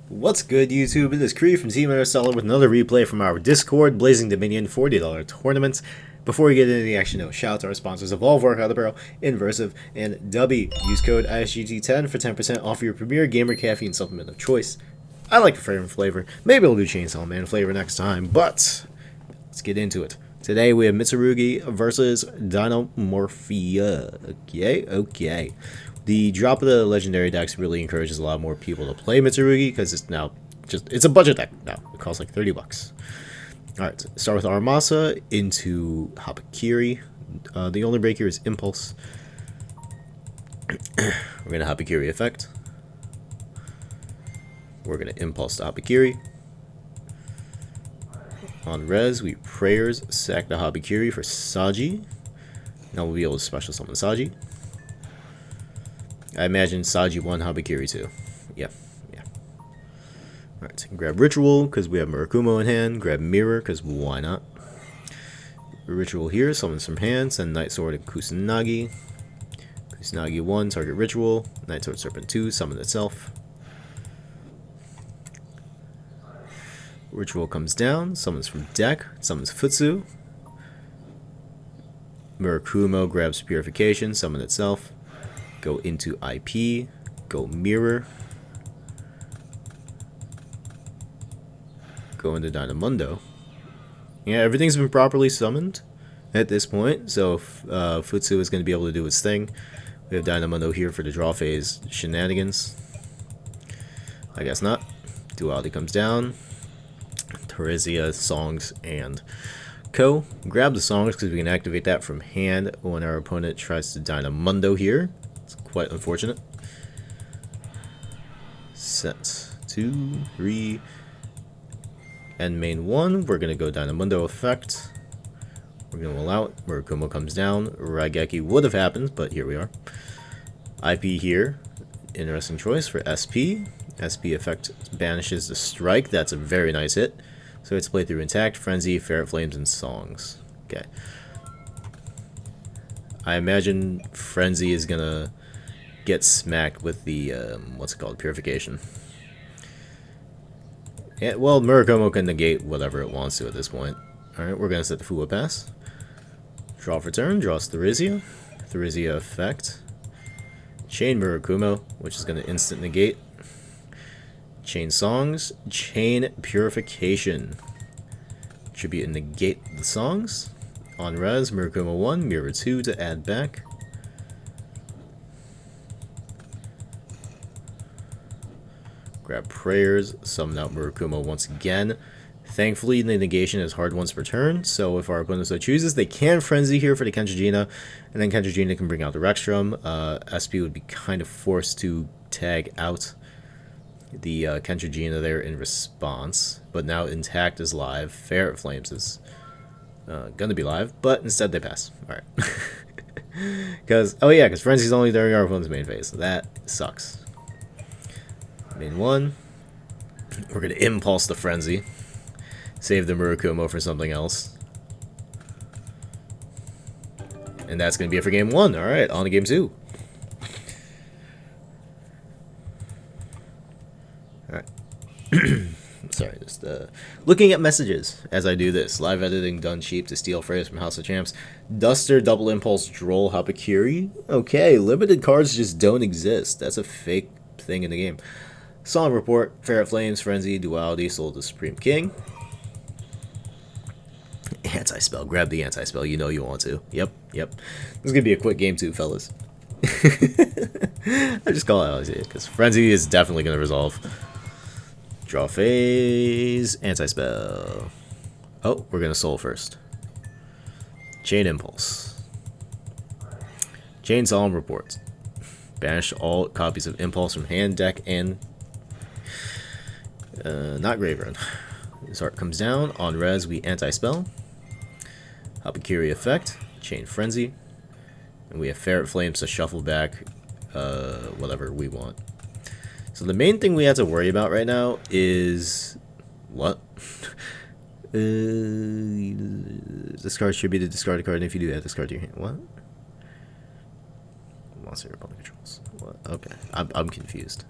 What's good, YouTube? It is Cree from Team Interstellar with another replay from our Discord Blazing Dominion $40 tournament. Before we get into the action, though, shout out to our sponsors of all of Workout Apparel, Inversive, and Dubby. Use code ISGT10 for 10% off your premier gamer caffeine supplement of choice. I like the fragrant flavor. Maybe I'll do Chainsaw Man flavor next time, but let's get into it. Today we have Mitsurugi versus Dinomorphia. Okay. The drop of the legendary decks really encourages a lot more people to play Mitsurugi because it's a budget deck now. It costs like $30. Alright, start with Armasa into Hapakiri. The only break here is Impulse. We're going to Hapakiri effect. We're going to Impulse to Hapakiri. On res, we Prayers, sack the Hapakiri for Saji. Now we'll be able to special summon Saji. I imagine Saji 1, Hapakiri 2. Yeah. Alright, grab Ritual, because we have Murakumo in hand. Grab Mirror, because why not? Ritual here, summons from hand. Send Night Sword and Kusanagi. Kusanagi 1, target Ritual. Night Sword Serpent 2, summon itself. Ritual comes down, summons from deck, summons Futsu. Murakumo grabs Purification, summon itself. Go into IP, go Mirror. Go into Dynamundo. Yeah, everything's been properly summoned at this point, so Futsu is going to be able to do his thing. We have Dynamundo here for the draw phase shenanigans. I guess not. Duality comes down. Teresia, Songs, and Co. Grab the Songs because we can activate that from hand when our opponent tries to Dynamundo here. It's quite unfortunate. Set 2, 3, and main 1. We're going to go Dynamundo effect. We're going to allow it. Murakumo comes down. Raigeki would have happened, but here we are. IP here. Interesting choice for SP. SP effect banishes the strike. That's a very nice hit. So it's played through Intact, Frenzy, Ferret Flames, and Songs. Okay. I imagine Frenzy is going to get smacked with the, what's it called, Purification. Yeah, well, Murakumo can negate whatever it wants to at this point. Alright, we're going to set the Fuwa Pass. Draw for turn, draws Therizia. Therizia effect. Chain Murakumo, which is going to instant negate. Chain Songs. Chain Purification. Should be a negate the Songs. On res, Murakumo 1, Mirror 2 to add back. Grab Prayers, summon out Murakumo once again. Thankfully, the negation is hard once per turn, so if our opponent so chooses, they can Frenzy here for the Kentrigina, and then Kentrigina can bring out the Rextrum. SP would be kind of forced to tag out the Kentrigina there in response, but now Intact is live. Ferret Flames is gonna be live, but instead they pass. Alright. Because Frenzy's only during our opponent's main phase, so that sucks. Main 1. We're going to Impulse the Frenzy. Save the Murakumo for something else. And that's going to be it for game 1. Alright, on to game 2. Alright. Sorry, just looking at messages as I do this. Live editing done cheap to steal phrase from House of Champs. Duster, Double Impulse, Droll, Hapakiri. Okay, limited cards just don't exist. That's a fake thing in the game. Song Report, Ferret Flames, Frenzy, Duality, Soul of the Supreme King. Anti-spell. Grab the anti-spell. You know you want to. Yep. This is going to be a quick game too, fellas. I just call it how I see it, because Frenzy is definitely going to resolve. Draw phase. Anti-spell. Oh, we're going to Soul first. Chain Impulse. Chain Solemn Report. Banish all copies of Impulse from hand, deck, and not Graveyard. This art comes down. On res, we anti-spell. Hapakiri effect. Chain Frenzy. And we have Ferret Flames to shuffle back whatever we want. So the main thing we have to worry about right now is... What? This card should be the discarded card, and if you do that, discard to your hand. What? monster your opponent controls. What? Okay, I'm confused.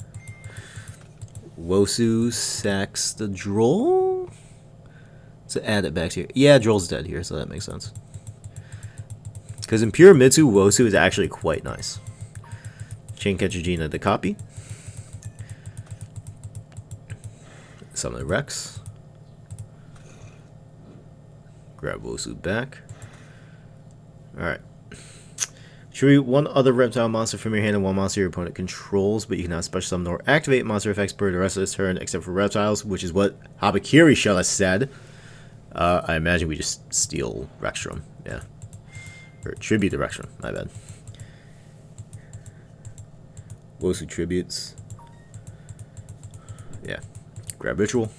Wosu sacks the Droll to add it back to here. Yeah, Droll's dead here, so that makes sense. Because in pure Mitsu, Wosu is actually quite nice. Chain Kenchijina the copy. Summon the Rex. Grab Wosu back. Alright. Treat one other reptile monster from your hand and one monster your opponent controls, but you cannot special summon or activate monster effects per the rest of this turn except for reptiles, which is what Habakiri should have said. I imagine we just steal Rextrum. Yeah. Or tribute the Rextrum, my bad. Wosu tributes. Yeah. Grab Ritual.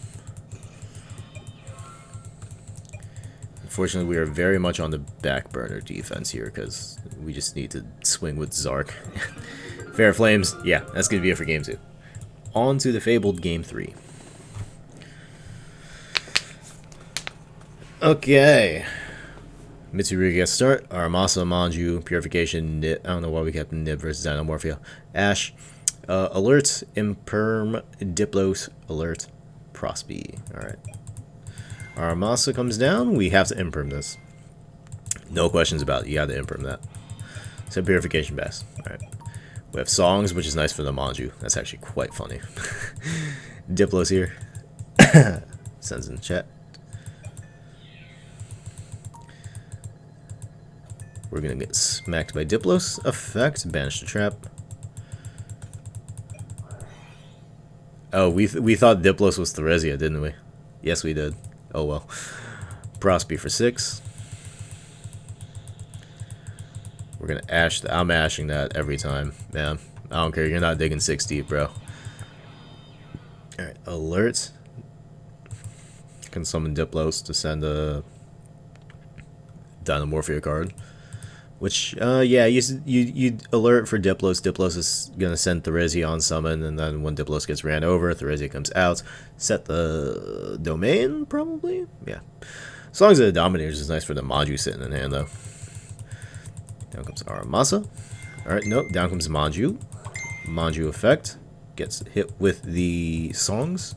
Unfortunately, we are very much on the back burner defense here because we just need to swing with Zark. Fair Flames, yeah, that's going to be it for Game 2. On to the fabled Game 3. Okay. Mitsurugi gets start. Aramasa, Manju, Purification, Nib. I don't know why we kept Nib versus Dinomorphia. Ash. Alert, Imperm, Diplos, Alert, Prosby. Alright. Aramasa comes down. We have to imperm this. No questions about it. You got to imperm that. So Purification Bass. Alright. We have Songs, which is nice for the Manju. That's actually quite funny. Diplos here. Sends in chat. We're going to get smacked by Diplos. Effect. Banish the trap. Oh, we thought Diplos was Theresia, didn't we? Yes, we did. Oh well. Prosby for 6. We're gonna ash. I'm ashing that every time, man. I don't care. You're not digging 6 deep, bro. All right. Alert. Can summon Diplos to send a Dinomorphia card. Which, yeah, you alert for Diplos. Diplos is gonna send Theresia on summon, and then when Diplos gets ran over, Theresia comes out. Set the domain, probably? Yeah. As long as the Dominators is nice for the Manju sitting in hand, though. Down comes Aramasa. Alright, nope, down comes Manju. Manju effect. Gets hit with the Songs.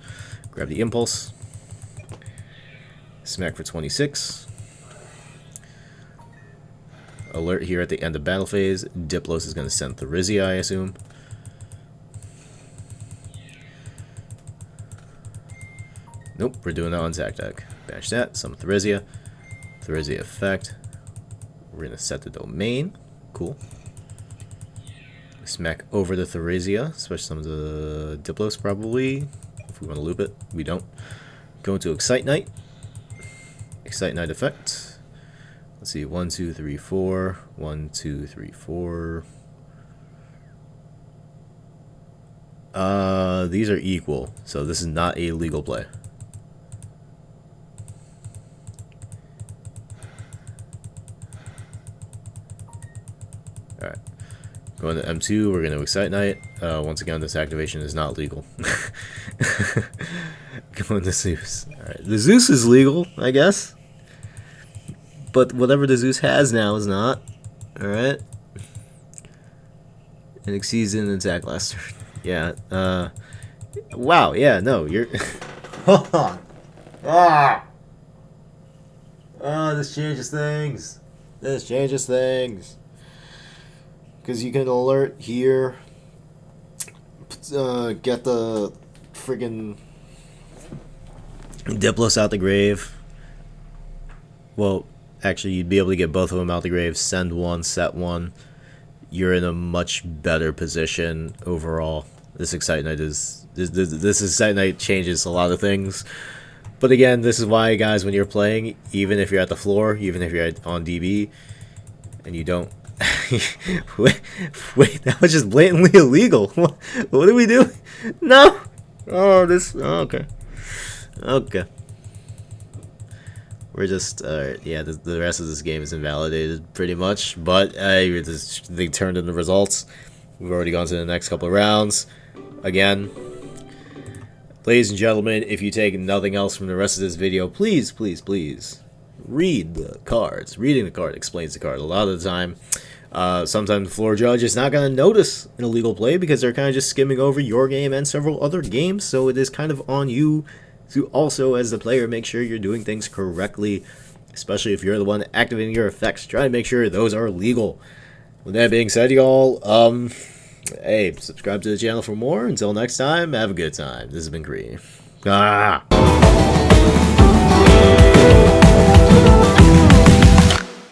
Grab the Impulse. Smack for 26. Alert here at the end of battle phase. Diplos is going to send Theresia, I assume. Nope, we're doing that on Zack deck. Bash that, summon Theresia. Theresia effect. We're going to set the domain. Cool. Smack over the Theresia, especially some of the Diplos probably. If we want to loop it, we don't. Go into Excite Knight. Excite Knight effect. Let's see, 1, 2, 3, 4. 1, 2, 3, 4. These are equal, so this is not a legal play. Alright. Going to M2, we're going to Excite Knight. Once again, this activation is not legal. Going to Zeus. Alright, the Zeus is legal, I guess. But whatever the Zeus has now is not. Alright. It exceeds an attack last turn. Yeah. Wow, yeah, no, you're... Hold on. Ah! Oh, this changes things. This changes things. Because you can alert here. Get the friggin' Diplos out the grave. Well... Actually, you'd be able to get both of them out the grave, send one, set one. You're in a much better position overall. This Excite Knight is... This Excite Knight changes a lot of things. But again, this is why, guys, when you're playing, even if you're at the floor, even if you're on DB, and you don't... wait, that was just blatantly illegal. What did we do? No! Oh, this... Oh, okay. Okay. We're just, yeah, the rest of this game is invalidated pretty much, but they turned in the results. We've already gone to the next couple of rounds. Again, ladies and gentlemen, if you take nothing else from the rest of this video, please, please, please read the cards. Reading the card explains the card a lot of the time. Sometimes the floor judge is not going to notice an illegal play because they're kind of just skimming over your game and several other games, so it is kind of on you to also, as the player, make sure you're doing things correctly, especially if you're the one activating your effects. Try to make sure those are legal. With that being said, y'all, hey, subscribe to the channel for more. Until next time, have a good time. This has been Cree. Ah!